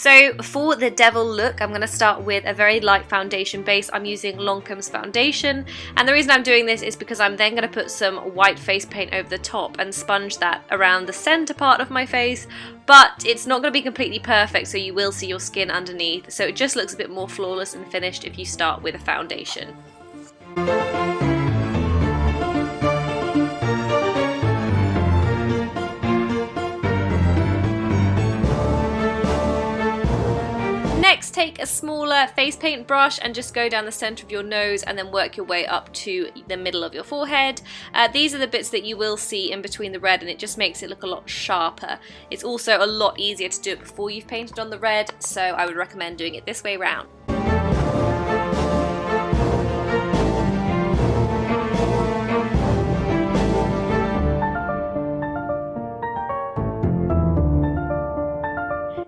So for the devil look, I'm going to start with a very light foundation base. I'm using Lancome's foundation, and the reason I'm doing this is because I'm then going to put some white face paint over the top and sponge that around the center part of my face, but it's not going to be completely perfect, so you will see your skin underneath, so it just looks a bit more flawless and finished if you start with a foundation. Next, take a smaller face paint brush and just go down the center of your nose and then work your way up to the middle of your forehead. These are the bits that you will see in between the red, and it just makes it look a lot sharper. It's also a lot easier to do it before you've painted on the red, so I would recommend doing it this way round.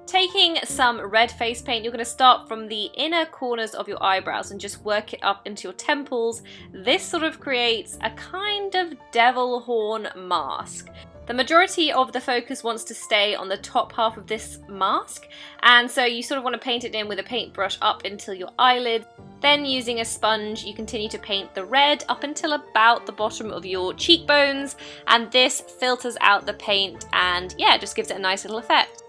Taking some red face paint, you're going to start from the inner corners of your eyebrows and just work it up into your temples. This sort of creates a kind of devil horn mask. The majority of the focus wants to stay on the top half of this mask, and so you sort of want to paint it in with a paintbrush up until your eyelids. Then using a sponge, you continue to paint the red up until about the bottom of your cheekbones, and this filters out the paint and yeah, just gives it a nice little effect.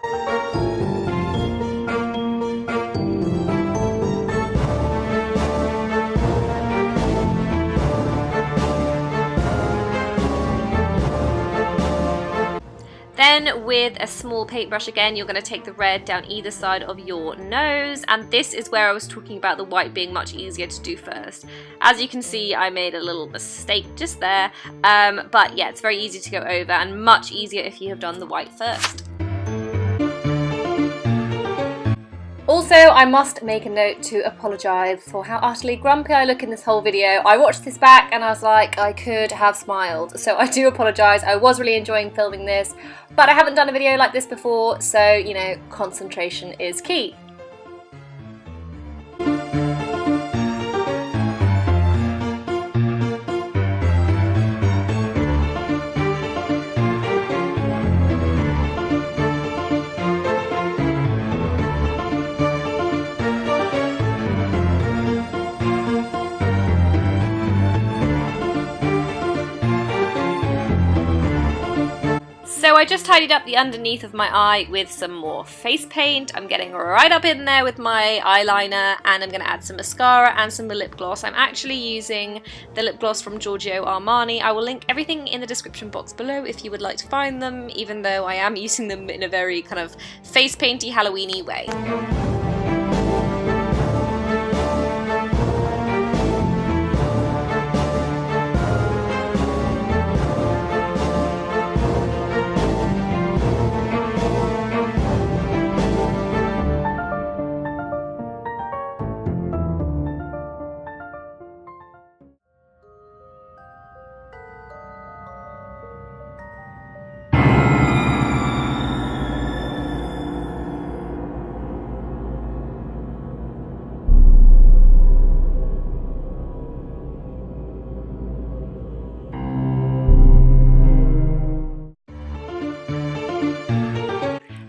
Then with a small paintbrush again, you're going to take the red down either side of your nose, and this is where I was talking about the white being much easier to do first. As you can see, I made a little mistake just there, but yeah, it's very easy to go over and much easier if you have done the white first. Also, I must make a note to apologise for how utterly grumpy I look in this whole video. I watched this back and I was like, I could have smiled. So I do apologise. I was really enjoying filming this, but I haven't done a video like this before, so, you know, concentration is key. So I just tidied up the underneath of my eye with some more face paint. I'm getting right up in there with my eyeliner, and I'm going to add some mascara and some lip gloss. I'm actually using the lip gloss from Giorgio Armani. I will link everything in the description box below if you would like to find them, even though I am using them in a very kind of face painty Halloween-y way.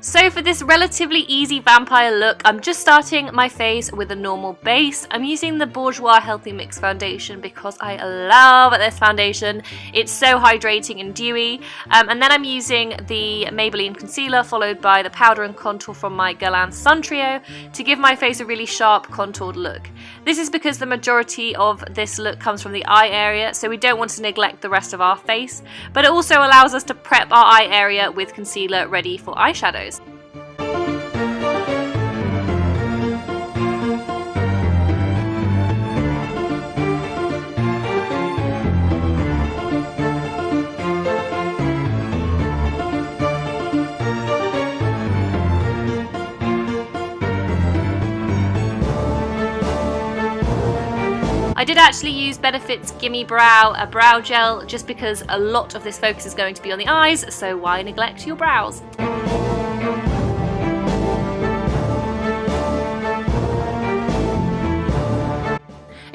So for this relatively easy vampire look, I'm just starting my face with a normal base. I'm using the Bourjois Healthy Mix foundation because I love this foundation. It's so hydrating and dewy. And then I'm using the Maybelline concealer followed by the powder and contour from my Guerlain Sun Trio to give my face a really sharp contoured look. This is because the majority of this look comes from the eye area, so we don't want to neglect the rest of our face, but it also allows us to prep our eye area with concealer ready for eyeshadows. I did actually use Benefit's Gimme Brow, a brow gel, just because a lot of this focus is going to be on the eyes, so why neglect your brows?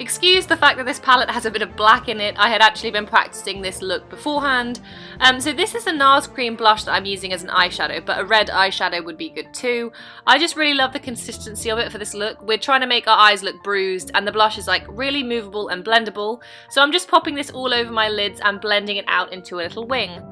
Excuse the fact that this palette has a bit of black in it. I had actually been practicing this look beforehand. So this is a NARS cream blush that I'm using as an eyeshadow, but a red eyeshadow would be good too. I just really love the consistency of it for this look. We're trying to make our eyes look bruised, and the blush is like really movable and blendable. So I'm just popping this all over my lids and blending it out into a little wing.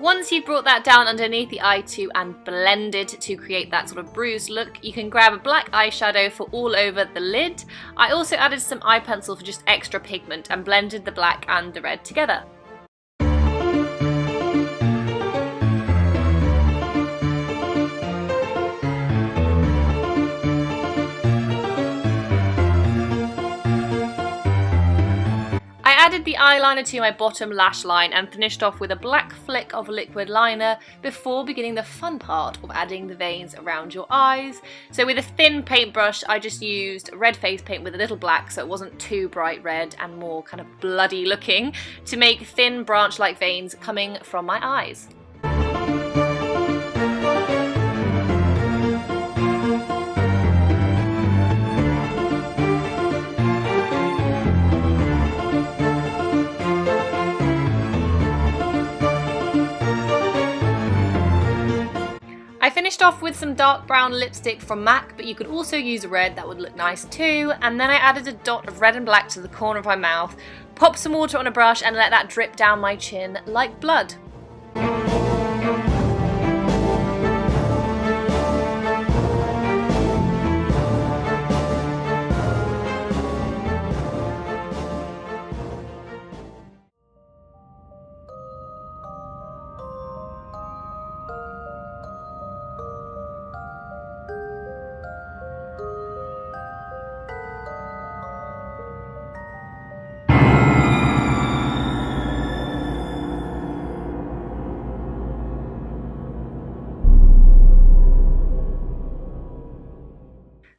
Once you've brought that down underneath the eye too and blended to create that sort of bruised look, you can grab a black eyeshadow for all over the lid. I also added some eye pencil for just extra pigment and blended the black and the red together. I added the eyeliner to my bottom lash line and finished off with a black flick of liquid liner before beginning the fun part of adding the veins around your eyes. So with a thin paintbrush, I just used red face paint with a little black so it wasn't too bright red and more kind of bloody looking, to make thin branch-like veins coming from my eyes. I finished off with some dark brown lipstick from MAC, but you could also use red, that would look nice too. And then I added a dot of red and black to the corner of my mouth, popped some water on a brush and let that drip down my chin like blood.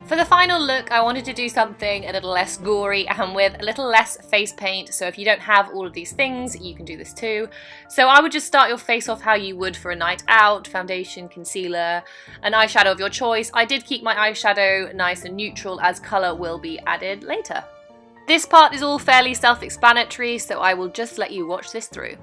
For the final look, I wanted to do something a little less gory and with a little less face paint, so if you don't have all of these things, you can do this too. So I would just start your face off how you would for a night out: foundation, concealer, an eyeshadow of your choice. I did keep my eyeshadow nice and neutral as colour will be added later. This part is all fairly self-explanatory, so I will just let you watch this through.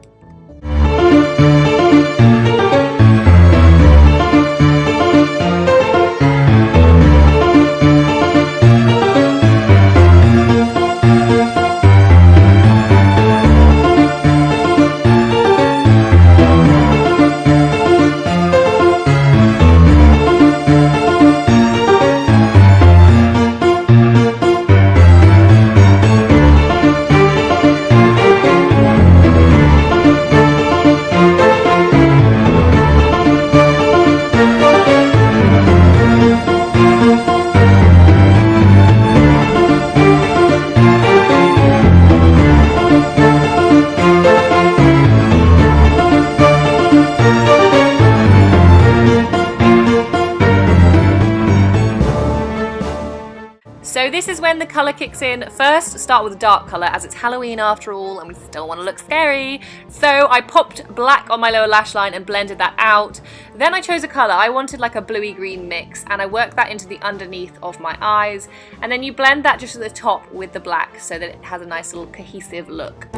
So this is when the colour kicks in. First, start with a dark colour as it's Halloween after all and we still want to look scary. So I popped black on my lower lash line and blended that out. Then I chose a colour. I wanted like a bluey green mix and I worked that into the underneath of my eyes. And then you blend that just at the top with the black so that it has a nice little cohesive look.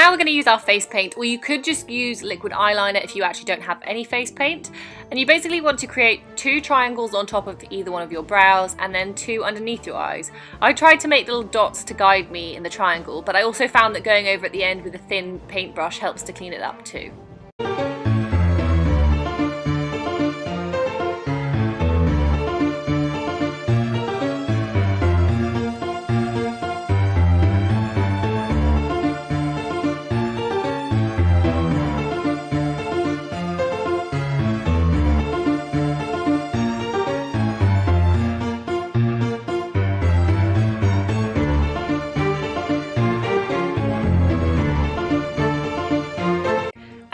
now we're going to use our face paint, or you could just use liquid eyeliner if you actually don't have any face paint. And you basically want to create 2 triangles on top of either one of your brows and then 2 underneath your eyes. I tried to make little dots to guide me in the triangle, but I also found that going over at the end with a thin paintbrush helps to clean it up too.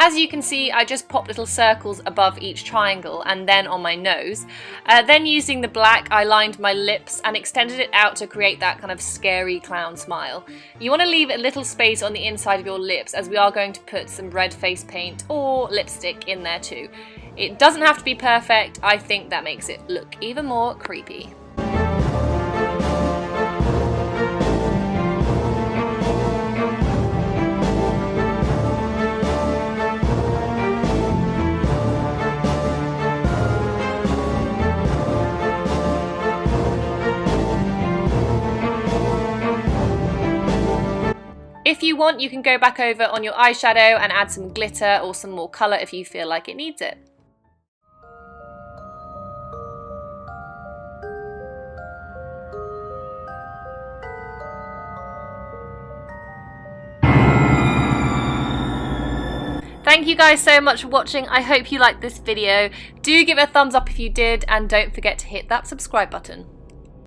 As you can see, I just popped little circles above each triangle and then on my nose. Then using the black, I lined my lips and extended it out to create that kind of scary clown smile. You want to leave a little space on the inside of your lips, as we are going to put some red face paint or lipstick in there too. It doesn't have to be perfect, I think that makes it look even more creepy. If you want, you can go back over on your eyeshadow and add some glitter or some more colour if you feel like it needs it. Thank you guys so much for watching. I hope you liked this video. Do give it a thumbs up if you did, and don't forget to hit that subscribe button.